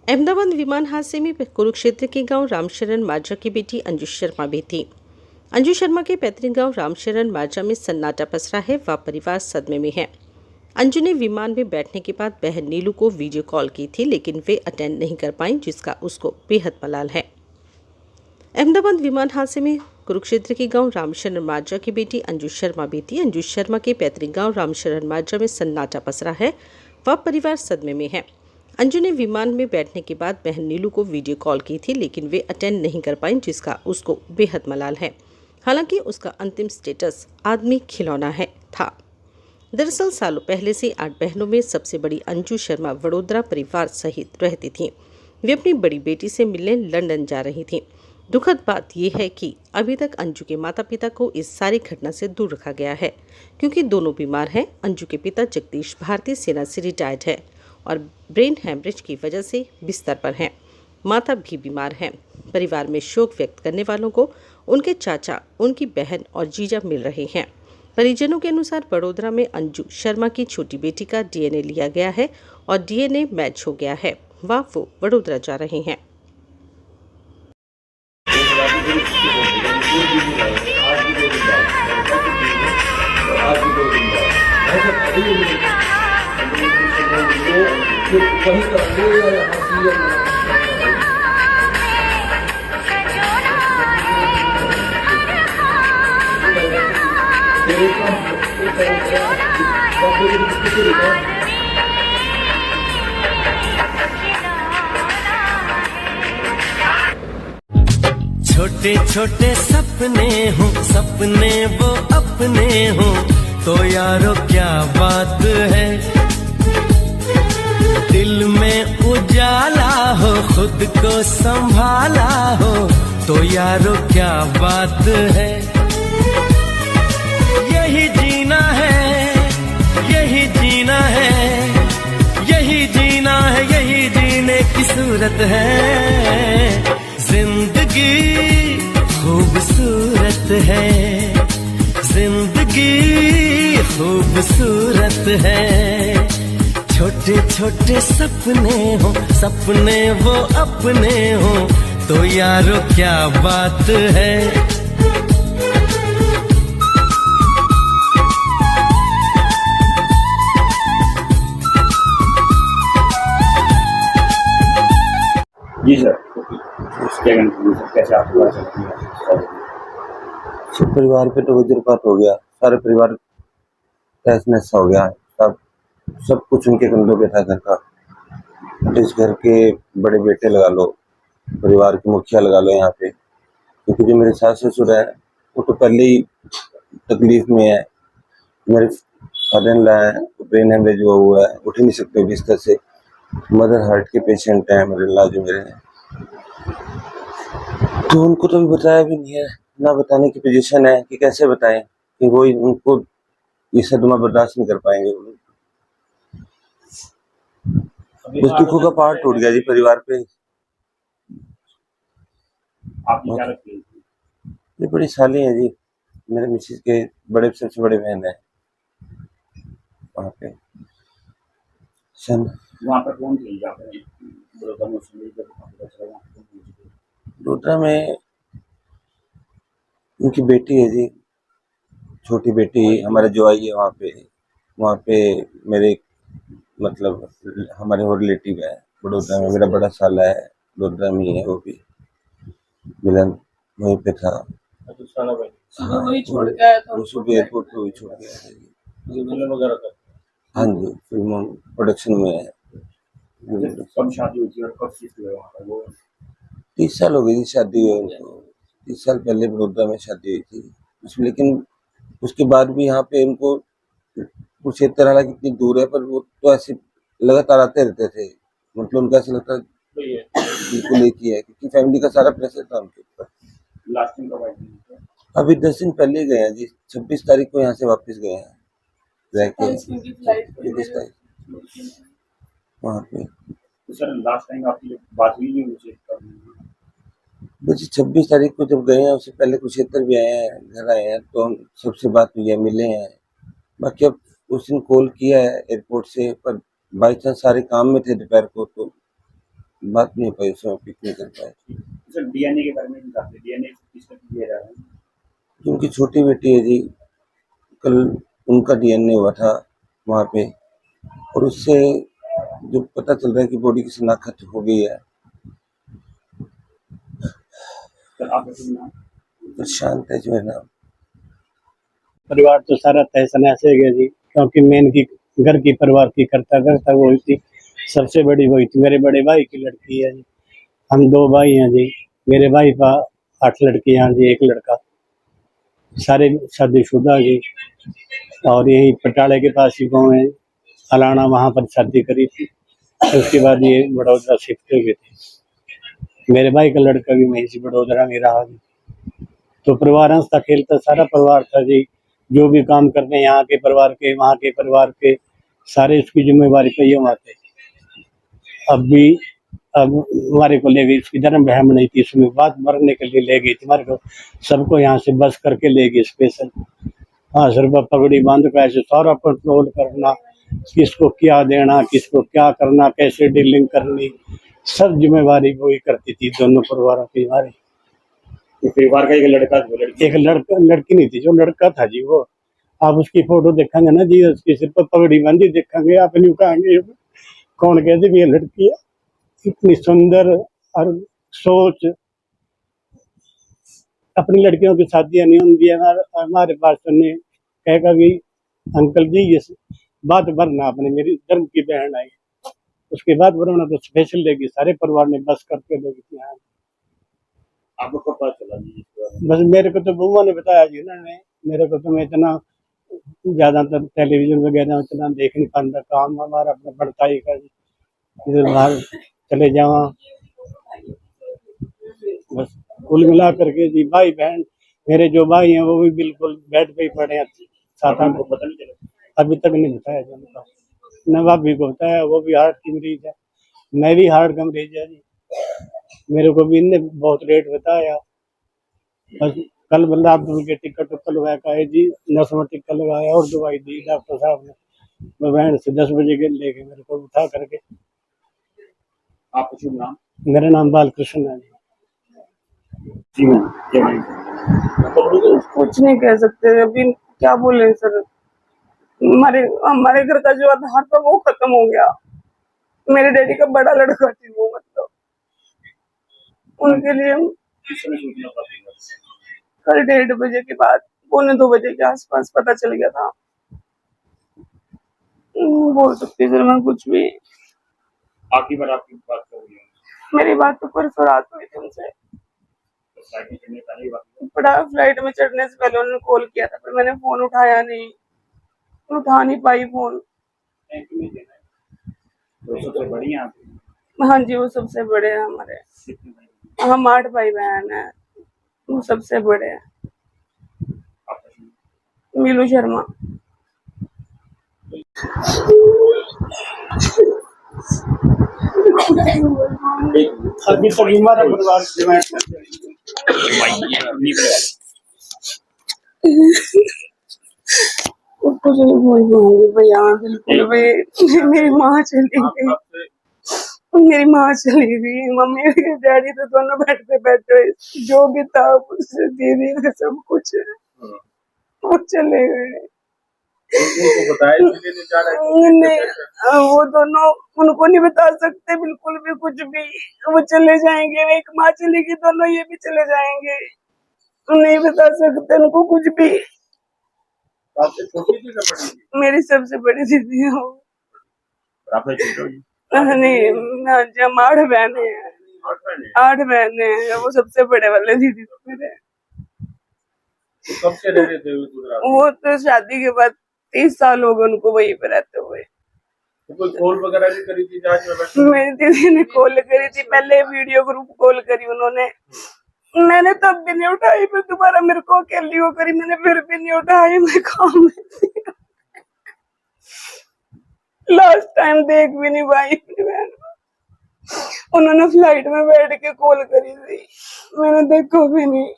अहमदाबाद विमान हादसे में कुरुक्षेत्र के गांव रामशरण माजरा की बेटी अंजू शर्मा भी थी। अंजू शर्मा के पैतृक गांव रामशरण माजरा में सन्नाटा पसरा है व परिवार सदमे में है। अंजू ने विमान में बैठने के बाद बहन नीलू को वीडियो कॉल की थी, लेकिन वे अटेंड नहीं कर पाईं, जिसका उसको बेहद मलाल है। अहमदाबाद विमान हादसे में कुरुक्षेत्र के गांव रामशरण माजरा की बेटी अंजू शर्मा भी थी। अंजू शर्मा के पैतृक गांव रामशरण माजरा में सन्नाटा पसरा है व परिवार सदमे में है। अंजू ने विमान में बैठने के बाद बहन नीलू को वीडियो कॉल की थी, लेकिन वे अटेंड नहीं कर पाईं, जिसका उसको बेहद मलाल है। हालांकि उसका अंतिम स्टेटस आदमी खिलौना है था। दरअसल सालों पहले से 8 बहनों में सबसे बड़ी अंजू शर्मा वडोदरा परिवार सहित रहती थी। वे अपनी बड़ी बेटी से मिलने लंदन जा रही थी। दुखद बात यह है कि अभी तक अंजू के माता पिता को इस सारी घटना से दूर रखा गया है, क्योंकि दोनों बीमार हैं। अंजू के पिता जगदीश भारतीय सेना से रिटायर्ड है और ब्रेन हैमरेज की वजह से बिस्तर पर हैं। माता भी बीमार हैं। परिवार में शोक व्यक्त करने वालों को उनके चाचा, उनकी बहन और जीजा मिल रहे हैं। परिजनों के अनुसार वडोदरा में अंजू शर्मा की छोटी बेटी का डीएनए लिया गया है और डीएनए मैच हो गया है। वो वडोदरा जा रहे हैं। छोटे छोटे सपने हो, सपने वो अपने हो, तो यारो क्या बात है। दिल में उजाला हो, खुद को संभाला हो, तो यारो क्या बात है। यही जीना है, यही जीना है, यही जीना है, यही जीने की सूरत है। जिंदगी खूबसूरत है, जिंदगी खूबसूरत है। छोटे छोटे सपने हो, सपने वो अपने हो, तो यारो क्या बात है। जी सर, कैसे आपको सब परिवार पे तो वज्रपात हो गया, सारे परिवार तहस नहस हो गया। सब कुछ उनके कंधों पे था घर का। इस घर के बड़े बेटे लगा लो, परिवार के मुखिया लगा लो यहाँ पे, क्योंकि जो मेरे सास ससुर है वो तो पहले ही तकलीफ में है। मेरे फादर इन लॉ है, ब्रेन हेमरेज हुआ है, उठ ही नहीं सकते बिस्तर से। मदर हार्ट के पेशेंट हैं मेरे ला जो मेरे हैं, तो उनको तो भी बताया भी नहीं है, ना बताने की पोजीशन है कि कैसे बताएं, कि वो उनको ये सदमा बर्दाश्त नहीं कर पाएंगे। उस दुखों का पहाड़ टूट गया जी परिवार पे। आपकी क्या लगती है? ये बड़ी साली है जी, मेरे मिसेज के बड़े सबसे बड़े बहन है वहाँ पे। वहाँ पर कौन थी? वडोदरा में उनकी बेटी है जी, छोटी बेटी। हमारे जो आई है वहाँ पे मेरे मतलब हमारे और रिलेटिव है वडोदरा में। मेरा बड़ा साला है, वडोदरा में ही है, वो भी मिलन वहीं पे था। हाँ, वही छोड़ के आया था, उसको एयरपोर्ट पे वही छोड़ के आया था जी। हाँ जी, फिल्म प्रोडक्शन में है। कब शादी हुई थी और कब शिफ्ट हुए वहाँ पर? वो 30 साल हो गई थी शादी हुई उनको। 30 साल पहले वडोदरा में शादी हुई थी उसमें, लेकिन उसके बाद भी यहाँ पे उनको कुरुक्षेत्र हालांकि कितनी दूर है, पर वो तो ऐसे लगातार आते रहते थे। मतलब उनका ऐसा लगता बिल्कुल एक ही है, क्योंकि फैमिली का सारा प्रेशर था उनके ऊपर। लास्ट टाइम कब आई थी? अभी 10 दिन पहले ही गए हैं जी, 26 तारीख को यहाँ से वापस गए हैं रह के। 26 तारीख वहाँ पे। तो सर लास्ट टाइम आपकी बात हुई नहीं मुझे बस 26 तारीख को जब गए हैं, उससे पहले कुरुक्षेत्र भी आए हैं, घर आए हैं, तो हम सबसे बात हुई है, मिले हैं। बाकी अब उस दिन कॉल किया है एयरपोर्ट से, पर बाई चांस सारे काम में थे दोपहर को, तो बात नहीं हो पाई, उसमें पिक नहीं कर पाए। सर डीएनए के बारे में भी बात है, डीएनए किसका किया जा रहा है? उनकी छोटी बेटी है जी, कल उनका डीएनए हुआ था वहाँ पे, और उससे जो पता चल रहा है कि बॉडी की शनाख्त हो गई है। सर आपका शुभ नाम? प्रशांत है जी मेरा नाम। परिवार तो सारा तहस नहस हो गया जी, क्योंकि मेन की घर की परिवार की करता वो ही थी, सबसे बड़ी वही थी। मेरे बड़े भाई की लड़की है जी, हम 2 भाई हैं जी। मेरे भाई का 8 लड़कियां जी, 1 लड़का, सारे शादीशुदा जी। और यही पटाले के पास ही गाँव है अलाना, वहाँ पर शादी करी थी। उसके बाद ये बड़ौदा शिफ्ट हो गए थे। मेरे भाई का लड़का भी वहीं से बड़ौदा में रहा जी। तो परिवार हंसता खेलता सारा परिवार था जी। जो भी काम करते यहाँ के परिवार के, वहाँ के परिवार के, सारे उसकी जिम्मेवारी पे ही आते। अब हमारे को ले गई, इसकी जन्म बहन नहीं थी, इसमें बात मरने के लिए ले गई थी हमारे को। सबको यहाँ से बस करके ले गई स्पेशल। 5 रुपये पगड़ी बांध कर ऐसे सारा कंट्रोल करना, किसको क्या देना, किसको क्या करना, कैसे डीलिंग करनी, सब जिम्मेवारी वो ही करती थी, दोनों परिवारों की हमारी। परिवार का एक लड़का, एक लड़की नहीं थी, जो लड़का था जी वो। आप उसकी फोटो देखेंगे ना जी, उसके सिर पर पगड़ी बांधी देखेंगे, आप नहीं कहेंगे कौन कहते भी ये लड़की है। इतनी सुंदर और सोच। अपनी लड़कियों की शादियां नहीं होती है हमारे पास, सुनने कहेगा कि अंकल जी ये बात भरना, अपने मेरी धर्म की बहन आई, उसके बाद भरना तो स्पेशल लेगी, सारे परिवार ने बस करके लेगी थी। हाँ, आपको कब पता चला जी? बस मेरे को तो बुआ ने बताया जी उन्होंने। मेरे को तो मैं इतना ज्यादातर टेलीविजन वगैरह इतना देख नहीं पाता, काम हमारा अपना पड़ता ही का, इधर बाहर चले जावा। बस कुल मिला करके जी, भाई बहन मेरे जो भाई हैं वो भी बिल्कुल बेड पे ही पड़े हैं, 7-8। पता नहीं चला? अभी तक नहीं बताया जी उनको। न भाभी को बताया, वो भी हार्ट की मरीज है, मैं भी हार्ट का मरीज है जी। मेरे को भी इनने बहुत रेट बताया। बस कल बल्लाभ के टिकट लगवाया का है जी, 9 में टिकट लगाया और दवाई दी डॉक्टर साहब ने। मैं बहन से 10 बजे के लेके मेरे को उठा करके। आपका शुभ नाम? मेरा नाम बालकृष्ण है जी। जी मैम, क्या नाम? कुछ नहीं कह सकते अभी, क्या बोले सर। हमारे घर का जो आधार था वो खत्म हो गया। मेरे डैडी का बड़ा लड़का थी वो, मतलब उनके लिए कल 1:30 बजे के बाद 1:45 बजे के आसपास पता चल गया था। बोल सकती सर मैं कुछ भी। आखिरी बार आपकी बात कर रही है? मेरी बात तो परसों रात हुई थी उनसे। फ्लाइट में चढ़ने पहले ही बात? फ्लाइट में चढ़ने से पहले उन्होंने कॉल किया था, पर मैंने फोन उठाया नहीं, उठा नहीं पाई फोन। तो सबसे बड़ी हैं आप? हाँ जी, वो सबसे बड़े हैं हमारे। हम 8 भाई बहन हैं, वो सबसे बड़े हैं। मीलू शर्मा। अभी तक हमारा परिवार कुछ नहीं बोल पाऊंगी भैया, बिल्कुल भी। मेरी माँ चली गई, मेरी माँ चली गई, मम्मी और डैडी तो दोनों बेड पे बैठे, जो भी था उससे दीदी सब कुछ वो चले गए। नहीं, वो दोनों उनको नहीं बता सकते बिल्कुल भी कुछ भी, वो चले जाएंगे। एक माँ चलेगी, दोनों ये भी चले जाएंगे, नहीं बता सकते उनको कुछ भी। मेरी सबसे बड़ी दीदी है वो। नहीं, हम 8 बहने हैं, 8 बहने हैं, वो सबसे बड़े वाले दीदी तो मेरे। कब से रह रहे थे वो तो शादी के बाद 30 साल हो गए उनको वहीं पे रहते हुए। तो कोई कॉल वगैरह भी करी थी जांच में? मेरी दीदी ने कॉल करी थी, पहले वीडियो ग्रुप कॉल करी उन्होंने, मैंने तब भी नहीं उठाई, फिर दोबारा मेरे को अकेली हो करी, मैंने फिर भी नहीं उठाई, मैं काम में थी। लास्ट टाइम देख भी नहीं पाई अपनी बहन को। उन्होंने फ्लाइट में बैठ के कॉल करी थी, मैंने देखा भी नहीं।